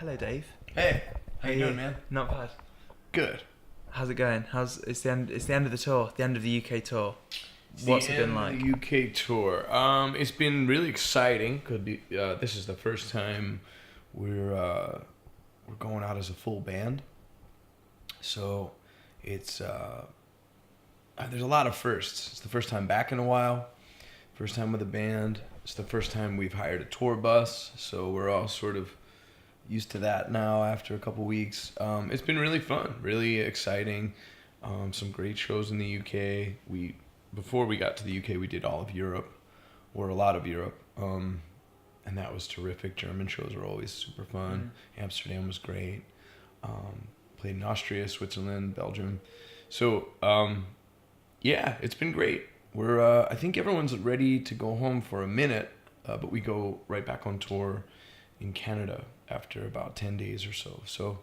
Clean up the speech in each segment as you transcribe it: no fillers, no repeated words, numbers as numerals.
Hello, Dave. Hey, how you doing, man? Not bad. Good. How's it going? It's the end. It's the end of the tour. The end of the UK tour. What's it been like? The UK tour. It's been really exciting. This is the first time we're going out as a full band. So it's there's a lot of firsts. It's the first time back in a while. First time with a band. It's the first time we've hired a tour bus. So we're all sort of used to that now after a couple weeks. It's been really fun, really exciting. Some great shows in the UK. Before we got to the UK, we did all of Europe, or a lot of Europe, and that was terrific. German shows are always super fun. Amsterdam was great. Played in Austria, Switzerland, Belgium. So yeah, it's been great. I think everyone's ready to go home for a minute, but we go right back on tour in Canada after about 10 days or so. So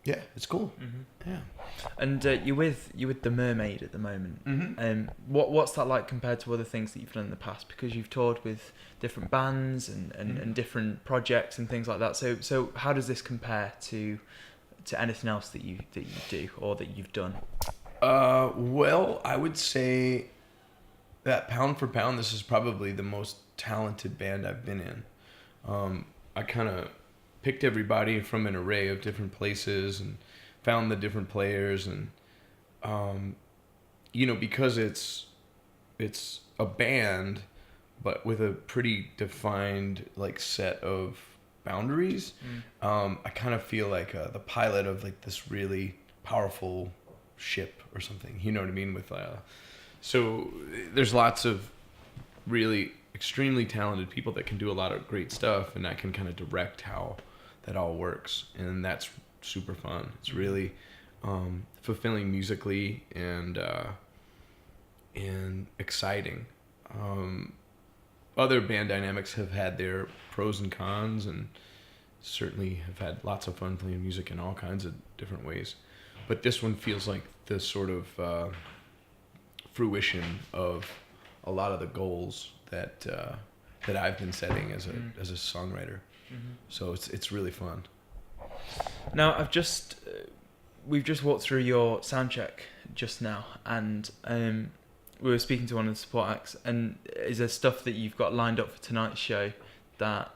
yeah, it's cool. Mm-hmm. Yeah. And you're with the Mermaid at the moment. Mm-hmm. What's that like compared to other things that you've done in the past? Because you've toured with different bands and different projects and things like that. So how does this compare to anything else that you do or that you've done? Well, I would say that pound for pound, this is probably the most talented band I've been in. I kind of picked everybody from an array of different places and found the different players, and because it's a band but with a pretty defined like set of boundaries. I kind of feel like the pilot of like this really powerful ship or something, you know what I mean, with so there's lots of really extremely talented people that can do a lot of great stuff, and I can kind of direct how that all works, and that's super fun. It's really fulfilling musically and exciting. Other band dynamics have had their pros and cons, and certainly have had lots of fun playing music in all kinds of different ways, but this one feels like the sort of fruition of a lot of the goals that I've been setting as a songwriter. So it's really fun. Now we've just walked through your sound check just now, and we were speaking to one of the support acts, and is there stuff that you've got lined up for tonight's show that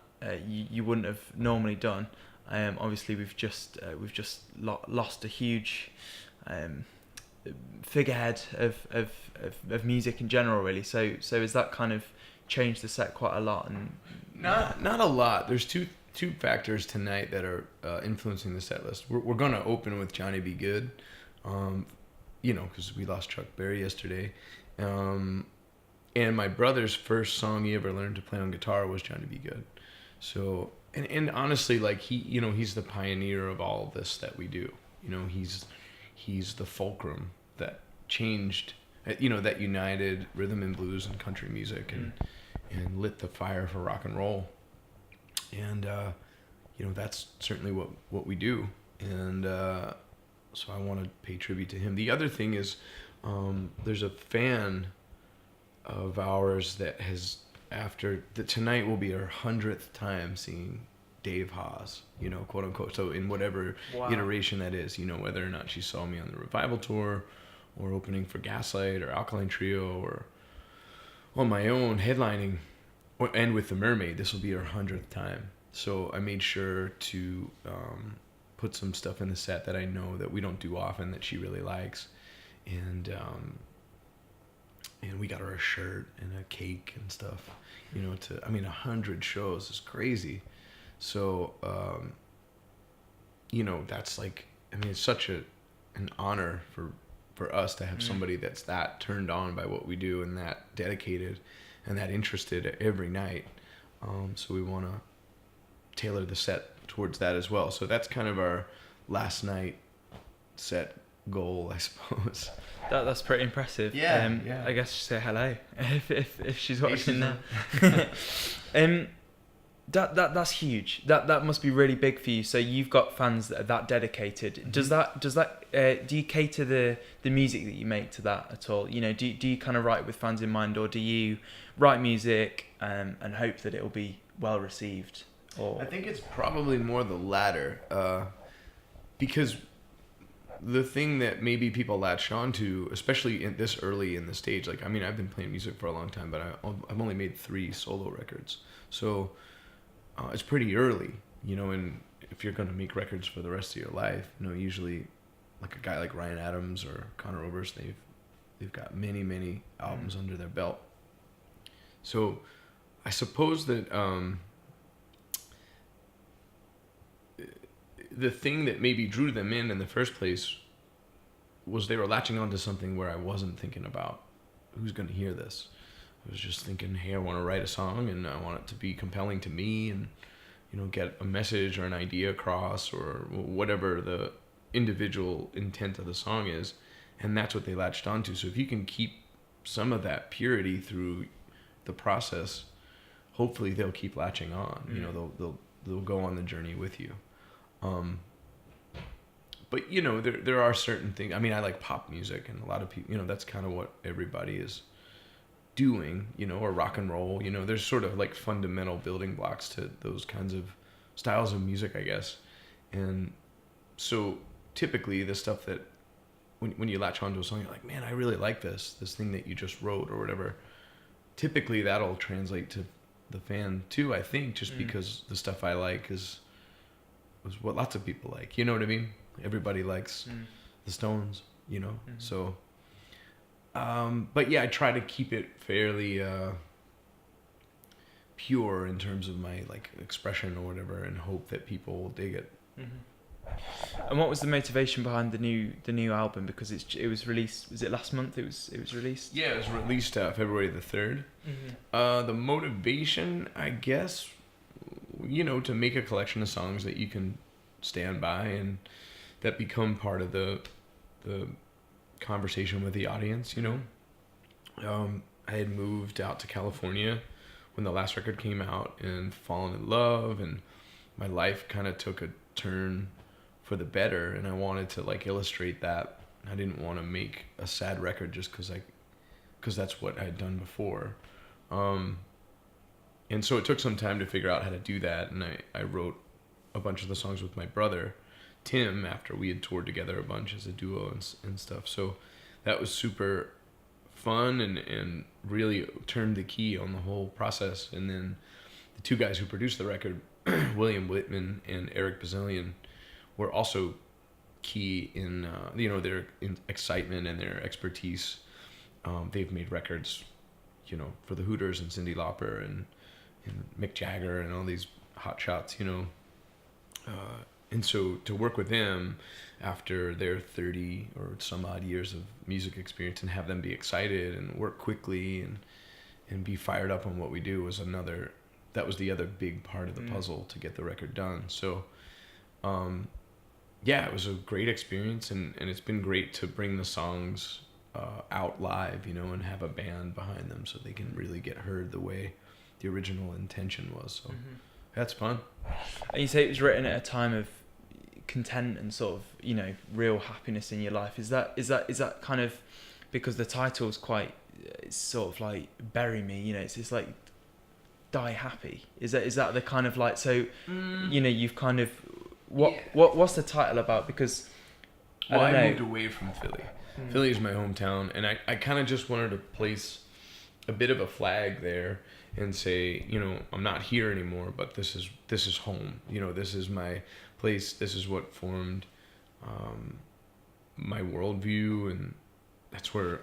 you wouldn't have normally done? Obviously we've just lost a huge figurehead of music in general, really. So has that kind of changed the set quite a lot? And not a lot. There's two factors tonight that are influencing the set list. We're gonna open with Johnny Be Good, because we lost Chuck Berry yesterday, and my brother's first song he ever learned to play on guitar was Johnny Be Good. So and honestly, like he's the pioneer of all of this that we do. He's the fulcrum that changed, that united rhythm and blues and country music and lit the fire for rock and roll. And, that's certainly what we do. And so I want to pay tribute to him. The other thing is there's a fan of ours that has, tonight will be our 100th time seeing Dave Hause, quote unquote. So in whatever iteration that is, whether or not she saw me on the Revival tour or opening for Gaslight or Alkaline Trio or on my own headlining and with the Mermaid, this will be our 100th time. So I made sure to put some stuff in the set that I know that we don't do often that she really likes. And we got her a shirt and a cake and stuff, 100 shows is crazy. So, that's like, it's such an honor for us to have somebody that's that turned on by what we do and that dedicated and that interested every night. So we want to tailor the set towards that as well. So that's kind of our last night set goal, I suppose. That's pretty impressive. Yeah. I guess say hello if she's watching now. That's huge. That must be really big for you. So you've got fans that are that dedicated. Does that do you cater the music that you make to that at all? Do you kind of write with fans in mind, or do you write music and hope that it will be well received? Or I think it's probably more the latter, because the thing that maybe people latch onto, especially in this early in the stage, like, I mean, I've been playing music for a long time, but I've only made 3 solo records, so it's pretty early, and if you're going to make records for the rest of your life, usually like a guy like Ryan Adams or Conor Oberst, they've got many albums under their belt. So I suppose that the thing that maybe drew them in the first place was they were latching onto something where I wasn't thinking about who's going to hear this. I was just thinking, hey, I want to write a song and I want it to be compelling to me and, get a message or an idea across or whatever the individual intent of the song is. And that's what they latched onto. So if you can keep some of that purity through the process, hopefully they'll keep latching on. They'll go on the journey with you. But there are certain things. I mean, I like pop music, and a lot of people, that's kind of what everybody is doing, or rock and roll. There's sort of like fundamental building blocks to those kinds of styles of music, I guess. And so typically the stuff that when you latch onto a song, you're like, man, I really like this thing that you just wrote or whatever. Typically that'll translate to the fan too, I think, just because the stuff I like is what lots of people like. You know what I mean? Everybody likes the Stones, So, but yeah, I try to keep it fairly pure in terms of my like expression or whatever, and hope that people will dig it. And what was the motivation behind the new album? Because it was released. Was it last month? It was released. Yeah, it was released February the 3rd. The motivation, I guess, to make a collection of songs that you can stand by and that become part of the conversation with the audience. I had moved out to California when the last record came out and fallen in love, and my life kind of took a turn for the better, and I wanted to like illustrate that. I didn't want to make a sad record just because that's what I had done before. And so it took some time to figure out how to do that, and I wrote a bunch of the songs with my brother Tim after we had toured together a bunch as a duo and stuff. So that was super fun and really turned the key on the whole process. And then the 2 guys who produced the record, William Whitman and Eric Bazillion, were also key in their excitement and their expertise. They've made records, for the Hooters and Cyndi Lauper and Mick Jagger and all these hot shots, and so to work with them after their 30 or some odd years of music experience and have them be excited and work quickly and be fired up on what we do was the other big part of the puzzle to get the record done. So, yeah, it was a great experience, and it's been great to bring the songs out live, and have a band behind them so they can really get heard the way the original intention was. So that's fun. And you say it was written at a time of content and sort of, real happiness in your life. Is that kind of because the title's quite, it's sort of like Bury Me, it's like Die Happy. Is that the kind of like, so you've kind of what's the title about? Because I moved away from Philly. Philly is my hometown, and I kind of just wanted to place a bit of a flag there and say, I'm not here anymore, but this is home. This is my place. This is what formed my worldview, and that's where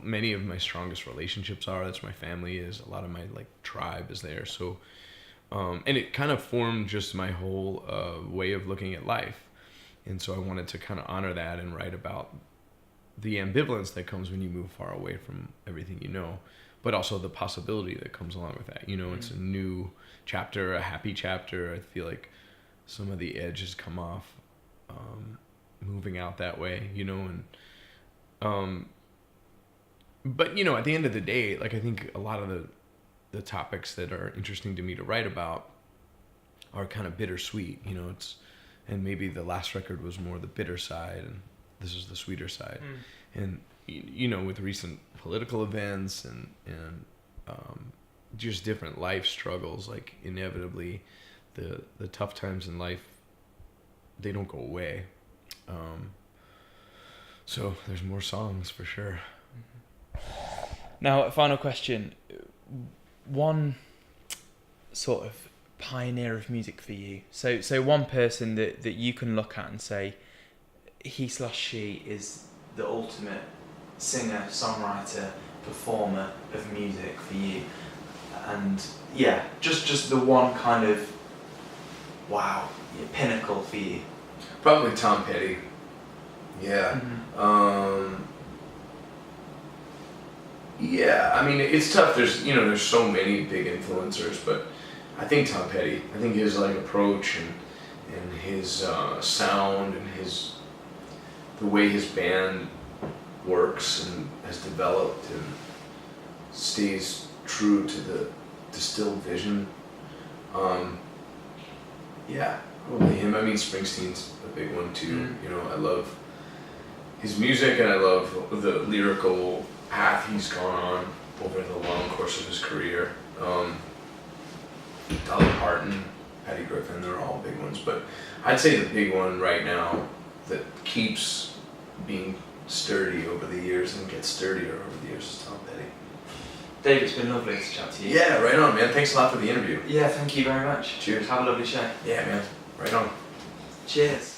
many of my strongest relationships are. That's where my family is. A lot of my like tribe is there. So, and it kind of formed just my whole way of looking at life. And so I wanted to kind of honor that and write about the ambivalence that comes when you move far away from everything but also the possibility that comes along with that. It's a new chapter, a happy chapter. I feel like some of the edge has come off moving out that way, but at the end of the day, like I think a lot of the topics that are interesting to me to write about are kind of bittersweet, and maybe the last record was more the bitter side and this is the sweeter side. And with recent political events and just different life struggles, like inevitably the tough times in life, they don't go away. So there's more songs for sure. Now, a final question. One sort of pioneer of music for you. So one person that you can look at and say, he/she is the ultimate singer, songwriter, performer of music for you. And yeah, just the one kind of wow, pinnacle for you. Probably Tom Petty. Yeah. Yeah, I mean, it's tough. There's so many big influencers, but I think Tom Petty. I think his like approach and his sound and the way his band works and has developed and stays true to the distilled vision. Yeah, probably him. I mean, Springsteen's a big one too. I love his music and I love the lyrical path he's gone on over the long course of his career. Dolly Parton, Patty Griffin, they're all big ones. But I'd say the big one right now that keeps being sturdy over the years and gets sturdier over the years is Tom Petty. Dave, it's been lovely to chat to you. Yeah, right on, man. Thanks a lot for the interview. Yeah, thank you very much. Cheers. Have a lovely show. Yeah, man. Right on. Cheers.